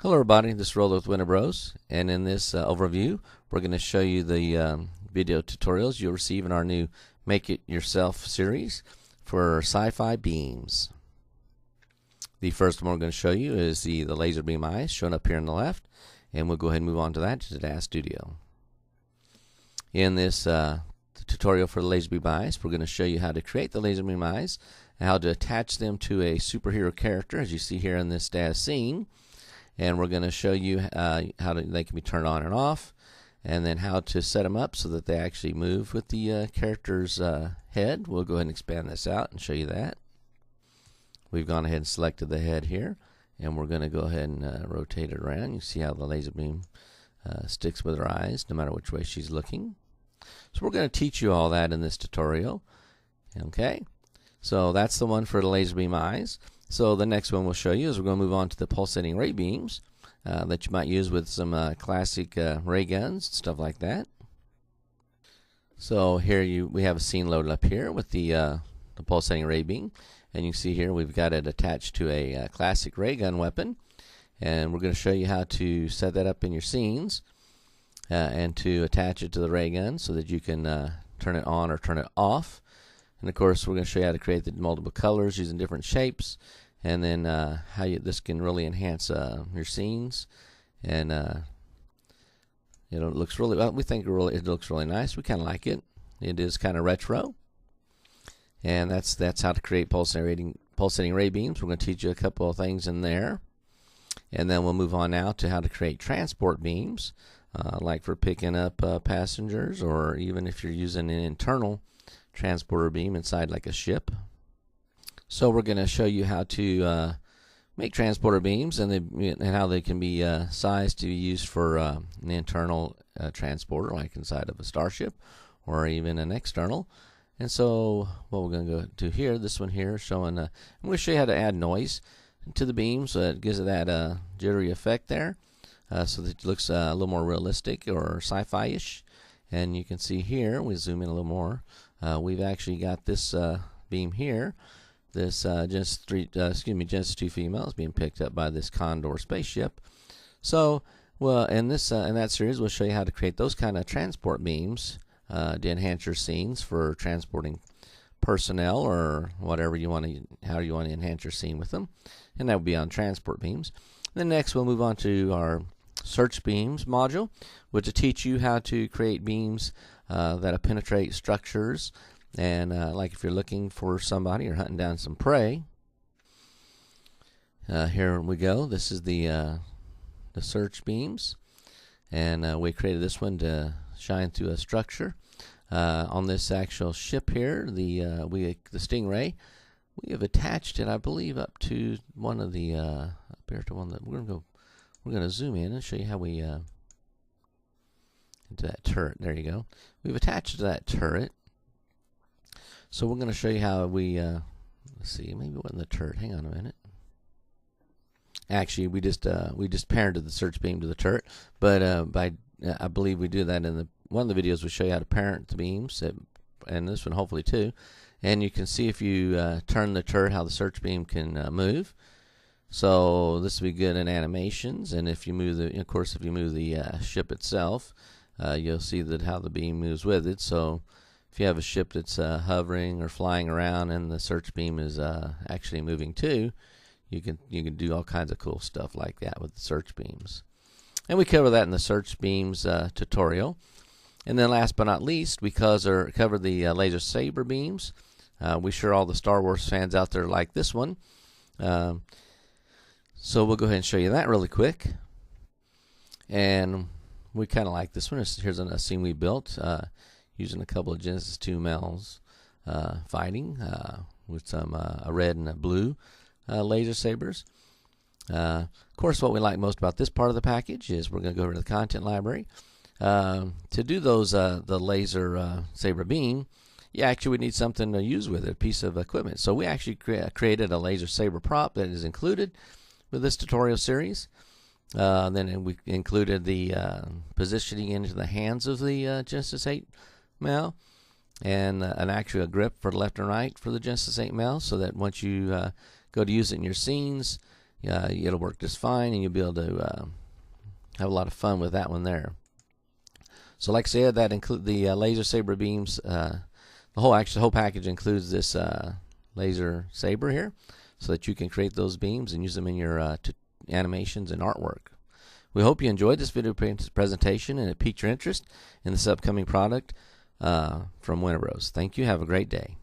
Hello everybody, this is Roller with Winter Bros, and in this overview we're going to show you the video tutorials you'll receive in our new Make It Yourself series for Sci-Fi beams. The first one we're going to show you is the laser beam eyes shown up here on the left, and we'll go ahead and move on to that to Daz Studio. In this tutorial for the laser beam eyes, we're going to show you how to create the laser beam eyes and how to attach them to a superhero character, as you see here in this Daz scene. And we're going to show you how they can be turned on and off, and then how to set them up so that they actually move with the character's head. We'll go ahead and expand this out and show you that. We've gone ahead and selected the head here, and we're going to go ahead and rotate it around. You see how the laser beam sticks with her eyes no matter which way she's looking. So we're going to teach you all that in this tutorial. Okay, so that's the one for the laser beam eyes. So the next one we'll show you is we're going to move on to the pulsating ray beams that you might use with some classic ray guns, stuff like that. So here we have a scene loaded up here with the pulsating ray beam, and you can see here we've got it attached to a classic ray gun weapon, and we're going to show you how to set that up in your scenes and to attach it to the ray gun so that you can turn it on or turn it off. And of course, we're going to show you how to create the multiple colors using different shapes, and then how this can really enhance your scenes. And it looks really well. We think it looks really nice. We kind of like it. It is kind of retro, and that's how to create pulsating ray beams. We're going to teach you a couple of things in there, and then we'll move on now to how to create transport beams, like for picking up passengers, or even if you're using an internal transporter beam inside like a ship. So we're going to show you how to make transporter beams and how they can be sized to be used for an internal transporter, like inside of a starship, or even an external. And so what we're going to go to here, this one here, showing I'm going to show you how to add noise to the beam, so it gives it that jittery effect there, so that it looks a little more realistic or sci-fi-ish. And you can see here, we zoom in a little more, we've actually got this beam here, this Genesis 2 female is being picked up by this Condor spaceship. So, well, in that series, we'll show you how to create those kind of transport beams to enhance your scenes for transporting personnel or whatever you want to, how you want to enhance your scene with them, and that will be on transport beams. Then next, we'll move on to our search beams module, which will teach you how to create beams that penetrate structures, and like if you're looking for somebody or hunting down some prey. Here we go. This is the search beams, and we created this one to shine through a structure on this actual ship here. The Stingray. We have attached it, I believe, up to one of the up here to one that we're going to zoom in and show you how we into that turret. There you go. We've attached it to that turret. So we're going to show you how we let's see, maybe it wasn't the turret. Hang on a minute. Actually, we just parented the search beam to the turret, but I believe we do that in one of the videos. We show you how to parent the beams, and this one hopefully too. And you can see if you turn the turret, how the search beam can move. So this will be good in animations, and if you move of course, if you move the ship itself, you'll see that how the beam moves with it. So if you have a ship that's hovering or flying around, and the search beam is actually moving too, you can do all kinds of cool stuff like that with the search beams. And we cover that in the search beams tutorial. And then last but not least, we cover the laser saber beams. We sure all the Star Wars fans out there like this one. So we'll go ahead and show you that really quick. And we kind of like this one. Here's a scene we built using a couple of Genesis 2 males fighting with some a red and a blue laser sabers. Of course, what we like most about this part of the package is we're going to go over to the content library. To do those the laser saber beam, you actually would need something to use with it, a piece of equipment. So we actually created a laser saber prop that is included with this tutorial series. Then we included the positioning into the hands of the Genesis 8 male, and an actual grip for left and right for the Genesis 8 male, so that once you go to use it in your scenes, it'll work just fine, and you'll be able to have a lot of fun with that one there. So like I said, that include the laser saber beams. The whole package includes this laser saber here, so that you can create those beams and use them in your animations and artwork. We hope you enjoyed this video presentation and it piqued your interest in this upcoming product from Winter Bros. Thank you. Have a great day.